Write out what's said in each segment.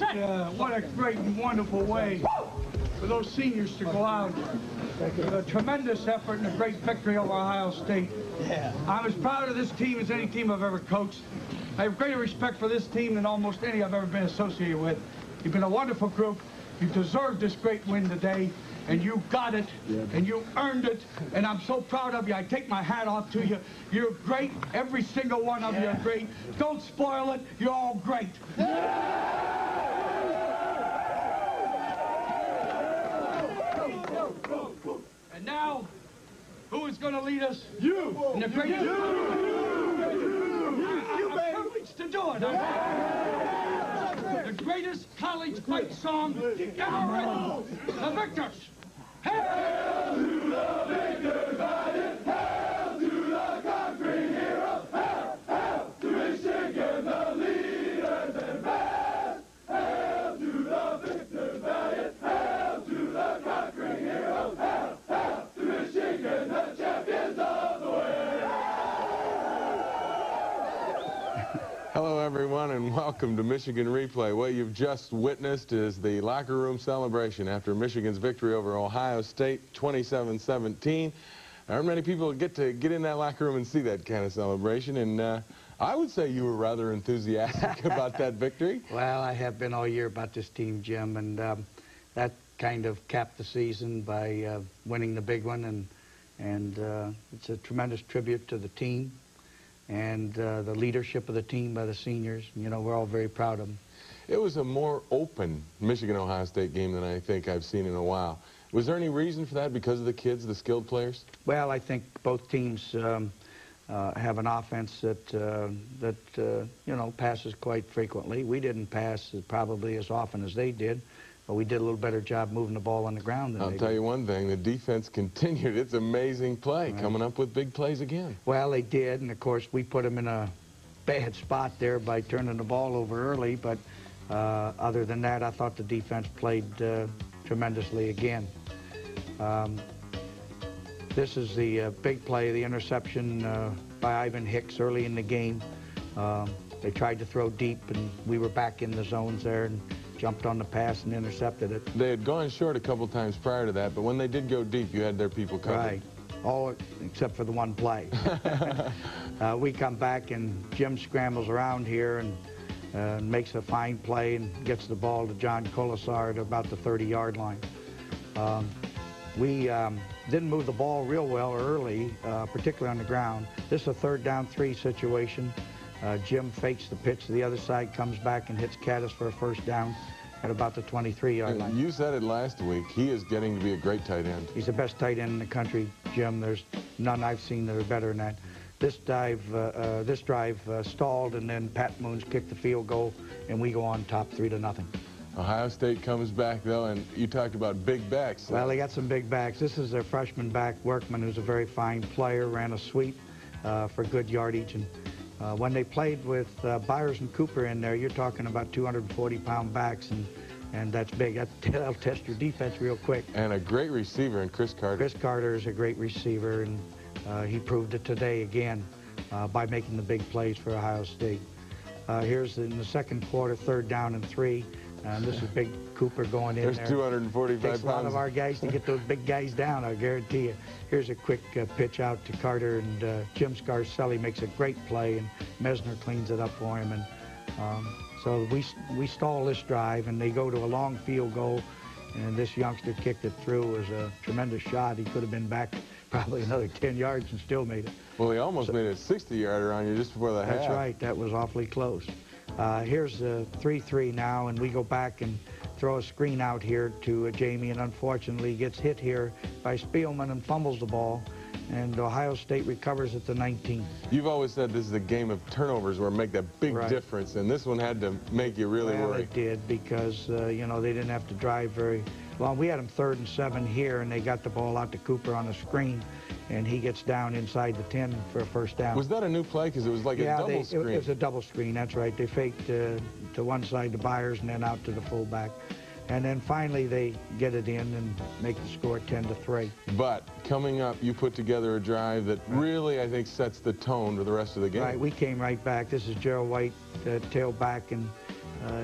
what a great and wonderful way for those seniors to go out with a tremendous effort and a great victory over Ohio State. Yeah. I'm as proud of this team as any team I've ever coached. I have greater respect for this team than almost any I've ever been associated with. You've been a wonderful group. You deserved this great win today, and you got it, and you earned it, and I'm so proud of you. I take my hat off to you. You're great. Every single one of you are great. Don't spoil it. You're all great. And now, who is going to lead us? You! In the greatest... I'm privileged to do it. The greatest college fight song ever written. The Victors! Hail to the victor valiant! Hail to the conquering hero! Hail, hail to Michigan, the leaders and best! Hail to the victor valiant! Hail to the conquering hero! Hail, hail to Michigan, the champions of the way! Hello everyone and welcome to Michigan Replay. What you've just witnessed is the locker room celebration after Michigan's victory over Ohio State 27-17. Aren't many people get in that locker room and see that kind of celebration, and I would say you were rather enthusiastic about that victory. Well, I have been all year about this team, Jim, and that kind of capped the season by winning the big one, and it's a tremendous tribute to the team and the leadership of the team by the seniors. You know, we're all very proud of them. It was a more open Michigan-Ohio State game than I think I've seen in a while. Was there any reason for that because of the kids, the skilled players? Well, I think both teams have an offense that you know, passes quite frequently. We didn't pass probably as often as they did, but we did a little better job moving the ball on the ground than they did. I'll tell you one thing, the defense continued its amazing play, coming up with big plays again. Well, they did, and of course we put them in a bad spot there by turning the ball over early, but other than that, I thought the defense played tremendously again. This is the big play, the interception by Ivan Hicks early in the game. They tried to throw deep, and we were back in the zones there and jumped on the pass and intercepted it. They had gone short a couple times prior to that, but when they did go deep, you had their people covered. Right. All except for the one play. We come back, and Jim scrambles around here and makes a fine play and gets the ball to John Colasar at about the 30-yard line. We didn't move the ball real well early, particularly on the ground. This is a 3rd down 3 situation. Jim fakes the pitch to the other side, comes back and hits Caddis for a 1st down at about the 23-yard line. You said it last week. He is getting to be a great tight end. He's the best tight end in the country, Jim. There's none I've seen that are better than that. This drive stalled, and then Pat Moons kicked the field goal, and we go on top 3-0. Ohio State comes back, though, and you talked about big backs. Well, they got some big backs. This is their freshman back, Workman, who's a very fine player, ran a sweep for good yardage. And when they played with Byers and Cooper in there, you're talking about 240-pound backs, and that's big. That'll test your defense real quick. And a great receiver in Chris Carter. Chris Carter is a great receiver, and he proved it today again by making the big plays for Ohio State. Here's in the 2nd quarter, 3rd down and 3. And this is Big Cooper going in there. There's 245 pounds. Takes a lot of our guys to get those big guys down, I guarantee you. Here's a quick pitch out to Carter, and Jim Scarcelli makes a great play, and Mesner cleans it up for him. And so we stall this drive, and they go to a long field goal, and this youngster kicked it through. It was a tremendous shot. He could have been back probably another 10 yards and still made it. Well, he almost made a 60-yarder on you just before the half. That's right. That was awfully close. Here's 3-3 now, and we go back and throw a screen out here to Jamie, and unfortunately gets hit here by Spielman and fumbles the ball, and Ohio State recovers at the 19. You've always said this is a game of turnovers where it make that big difference, and this one had to make you really worry. It did, because you know, they didn't have to drive very long. We had them 3rd and 7 here, and they got the ball out to Cooper on a screen, and he gets down inside the 10 for a 1st down. Was that a new play? Because it was like a double screen. It was a double screen, that's right. They faked to one side to Byers and then out to the fullback. And then finally they get it in and make the score 10-3. But coming up, you put together a drive that really, I think, sets the tone for the rest of the game. Right, we came right back. This is Gerald White, tailback, and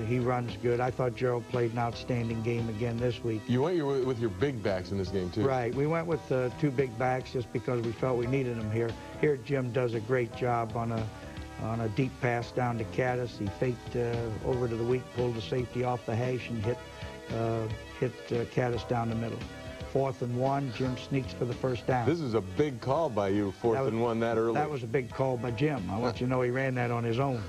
He runs good. I thought Gerald played an outstanding game again this week. You went with your big backs in this game, too. Right. We went with two big backs just because we felt we needed them here. Here, Jim does a great job on a deep pass down to Caddis. He faked over to the weak, pulled the safety off the hash, and hit Caddis down the middle. 4th and 1, Jim sneaks for the first down. This is a big call by you, 4th and 1 that early. That was a big call by Jim. I want you to know he ran that on his own.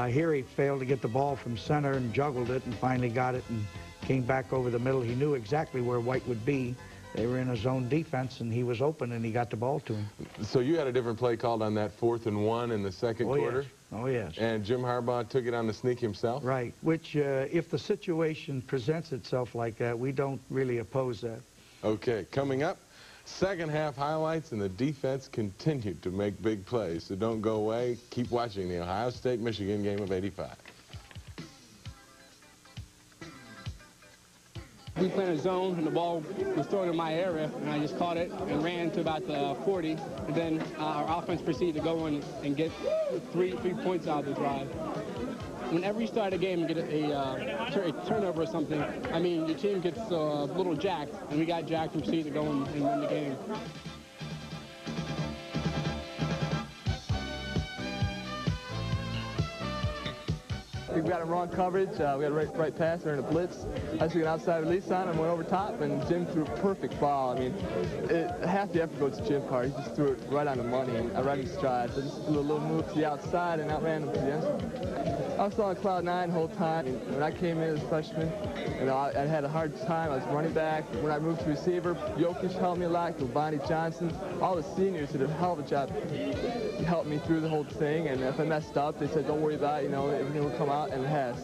Here he failed to get the ball from center and juggled it and finally got it and came back over the middle. He knew exactly where White would be. They were in a zone defense and he was open and he got the ball to him. So you had a different play called on that 4th and 1 in the second quarter? Yes. Oh, yes. And Jim Harbaugh took it on the sneak himself? Right, which if the situation presents itself like that, we don't really oppose that. Okay, coming up, second half highlights, and the defense continued to make big plays. So don't go away. Keep watching the Ohio State-Michigan game of '85. We played a zone, and the ball was thrown in my area, and I just caught it and ran to about the 40. And then our offense proceeded to go in and get three points out of the drive. Whenever you start a game and get a turnover or something, I mean, your team gets a little jacked, and we got jacked and proceeded to go and win the game. We got him wrong coverage. We got a right pass during a blitz. I took an outside release on him, went over top, and Jim threw a perfect ball. I mean, half the effort goes to Jim part. He just threw it right on the money, right in stride. So just threw a little move to the outside and outran him to the end zone. I was on cloud 9 the whole time. When I came in as a freshman, I had a hard time. I was running back. When I moved to receiver, Jokisch helped me a lot. Bonnie Johnson, all the seniors did a hell of a job. Helped me through the whole thing. And if I messed up, they said, "Don't worry about it. Everything will come out," and it has.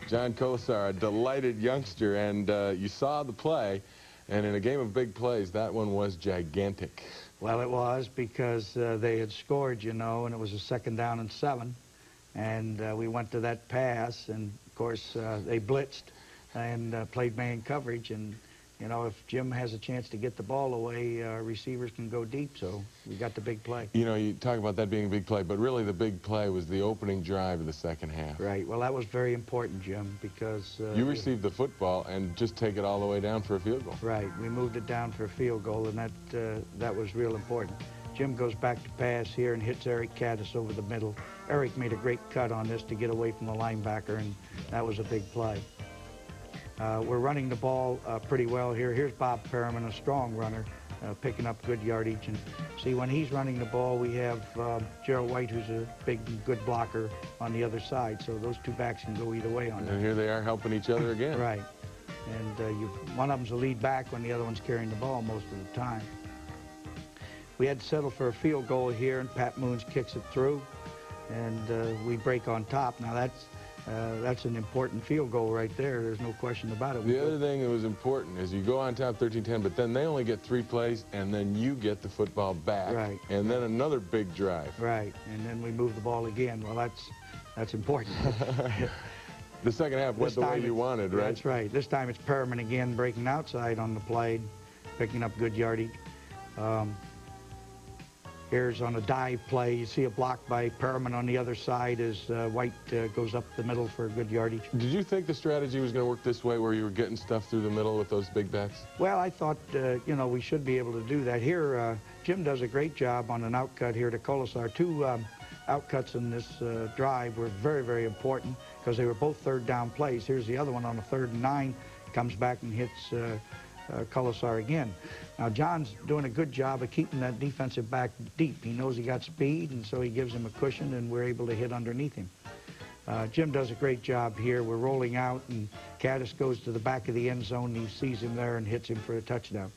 John Colasar, a delighted youngster, and you saw the play. And in a game of big plays, that one was gigantic. Well, it was because they had scored, and it was a 2nd down and 7. And we went to that pass, and of course they blitzed and played man coverage. And if Jim has a chance to get the ball away, receivers can go deep. So we got the big play. You talk about that being a big play, but really the big play was the opening drive of the second half. Right. Well, that was very important, Jim, because you received the football and just take it all the way down for a field goal. Right. We moved it down for a field goal, and that was real important. Jim goes back to pass here and hits Eric Caddis over the middle. Eric made a great cut on this to get away from the linebacker, and that was a big play. We're running the ball pretty well here. Here's Bob Perriman, a strong runner, picking up good yardage. And see, when he's running the ball, we have Gerald White, who's a big, good blocker on the other side. So those two backs can go either way on that. And here they are helping each other again. Right. And one of them's a lead back when the other one's carrying the ball most of the time. We had to settle for a field goal here, and Pat Moons kicks it through, and we break on top. Now that's an important field goal right there. There's no question about it. The other thing that was important is you go on top 13-10, but then they only get 3 plays, and then you get the football back. Right. And then another big drive. Right. And then we move the ball again. Well, that's important. The second half went the way you wanted, right? That's right. This time it's Perriman again breaking outside on the play, picking up good yardage. Here's on a dive play. You see a block by Perriman on the other side as White goes up the middle for a good yardage. Did you think the strategy was going to work this way, where you were getting stuff through the middle with those big backs? Well, I thought, we should be able to do that. Here, Jim does a great job on an outcut here to Colasar. 2 outcuts in this drive were very, very important because they were both 3rd down plays. Here's the other one on a 3rd and 9. Comes back and hits Colasar again. Now, John's doing a good job of keeping that defensive back deep. He knows he got speed, and so he gives him a cushion, and we're able to hit underneath him. Jim does a great job here. We're rolling out, and Caddis goes to the back of the end zone, and he sees him there and hits him for a touchdown.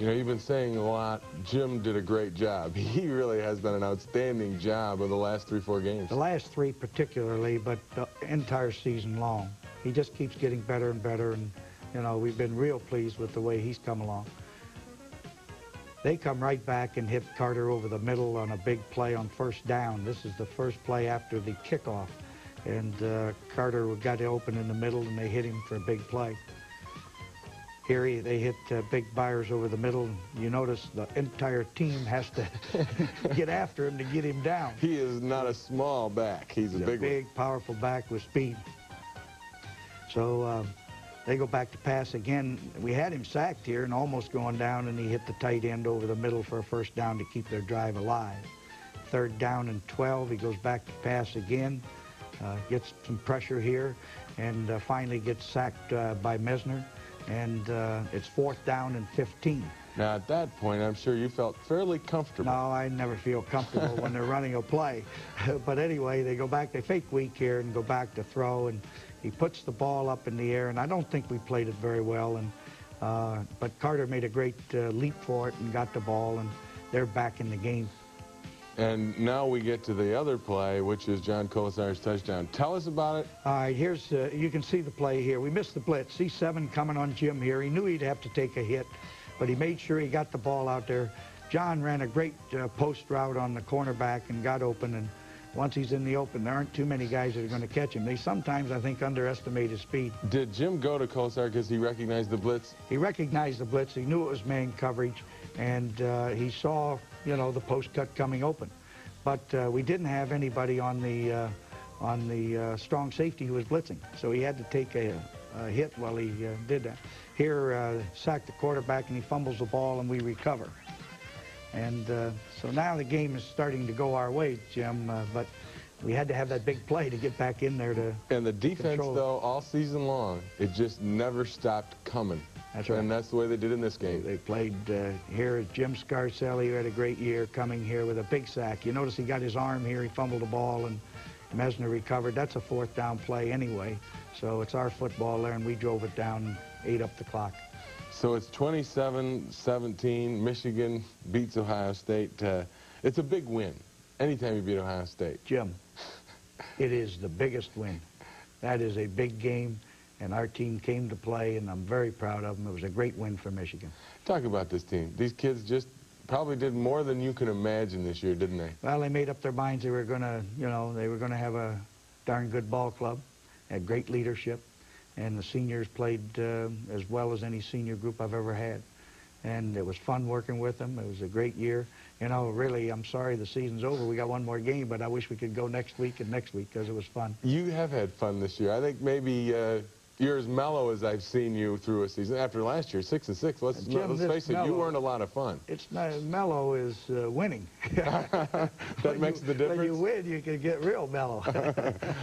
You've been saying a lot. Jim did a great job. He really has done an outstanding job of the last 3-4 games. The last 3 particularly, but the entire season long. He just keeps getting better and better, and, we've been real pleased with the way he's come along. They come right back and hit Carter over the middle on a big play on 1st down. This is the first play after the kickoff. And Carter got open in the middle, and they hit him for a big play. Here they hit big Byers over the middle. You notice the entire team has to get after him to get him down. He is not a small back. He's a big, powerful back with speed. So they go back to pass again. We had him sacked here and almost going down, and he hit the tight end over the middle for a first down to keep their drive alive. 3rd down and 12. He goes back to pass again, gets some pressure here, and finally gets sacked by Mesner. And it's 4th down and 15. Now, at that point, I'm sure you felt fairly comfortable. No, I never feel comfortable when they're running a play. But anyway, they go back, they fake weak here and go back to throw, and he puts the ball up in the air, and I don't think we played it very well. And but Carter made a great leap for it and got the ball, and they're back in the game. And now we get to the other play, which is John Colasar's touchdown. Tell us about it. All right, here's, you can see the play here. We missed the blitz. C7 coming on Jim here. He knew he'd have to take a hit, but he made sure he got the ball out there. John ran a great post route on the cornerback and got open, and once he's in the open, there aren't too many guys that are going to catch him. They sometimes, I think, underestimate his speed. Did Jim go to Colasar because he recognized the blitz? He recognized the blitz. He knew it was man coverage, and he saw, you know, the post cut coming open. But we didn't have anybody on the strong safety who was blitzing, so he had to take a hit while he did that. Here, sacked the quarterback, and he fumbles the ball, and we recover. And so now the game is starting to go our way, Jim, but we had to have that big play to get back in there to And the defense, control. though, all season long, it just never stopped coming. That's right. And that's the way they did in this game. They played here. Jim Scarcelli, who had a great year, coming here with a big sack. You notice he got his arm here. He fumbled the ball, and Mesner recovered. That's a 4th down play anyway. So it's our football there, and we drove it down and ate up the clock. So it's 27-17. Michigan beats Ohio State. It's a big win anytime you beat Ohio State. Jim, it is the biggest win. That is a big game, and our team came to play, and I'm very proud of them. It was a great win for Michigan. Talk about this team. These kids just probably did more than you can imagine this year, didn't they? Well, they made up their minds they were going to, you know, they were going to have a darn good ball club, had great leadership, and the seniors played as well as any senior group I've ever had. And it was fun working with them. It was a great year. You know, really, I'm sorry the season's over. We got one more game, but I wish we could go next week and next week because it was fun. You have had fun this year. I think maybe you're as mellow as I've seen you through a season. After last year, 6-6, let's face it, you weren't a lot of fun. It's not, mellow is winning. That makes the difference? When you win, you can get real mellow.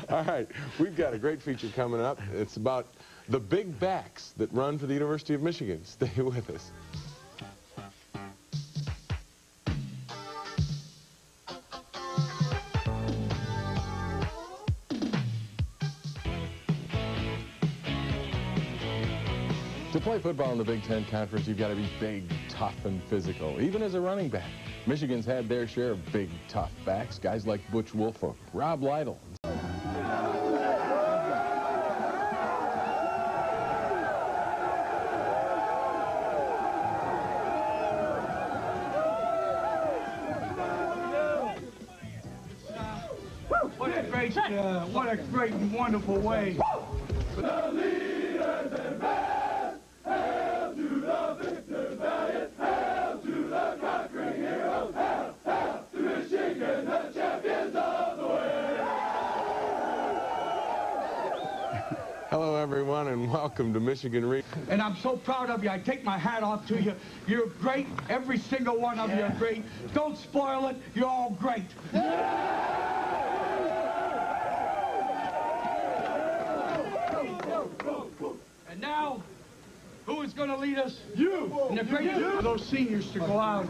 All right, we've got a great feature coming up. It's about the big backs that run for the University of Michigan. Stay with us. To play football in the Big Ten Conference, you've got to be big, tough, and physical, even as a running back. Michigan's had their share of big, tough backs, guys like Butch Wolf or Rob Lytle. What a great and wonderful way. The leaders and bands, hail to the victor valiant, hail to the conquering heroes, hail, hail to Michigan, the champions of the way. Hello, everyone, and welcome to Michigan Replay. And I'm so proud of you. I take my hat off to you. You're great. Every single one of you are great. Don't spoil it. You're all great. And now, who is going to lead us? You! And a great for those seniors to go out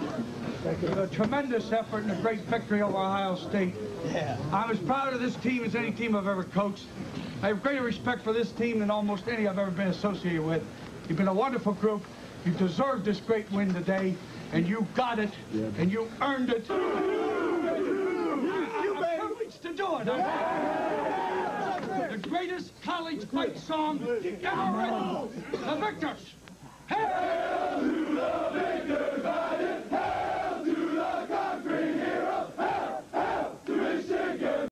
with a tremendous effort and a great victory over Ohio State. Yeah. I'm as proud of this team as any team I've ever coached. I have greater respect for this team than almost any I've ever been associated with. You've been a wonderful group. You deserved this great win today, and you got it, and you earned it. I'm privileged to do it. The greatest college fight song ever written. The victors. Hail to the victors!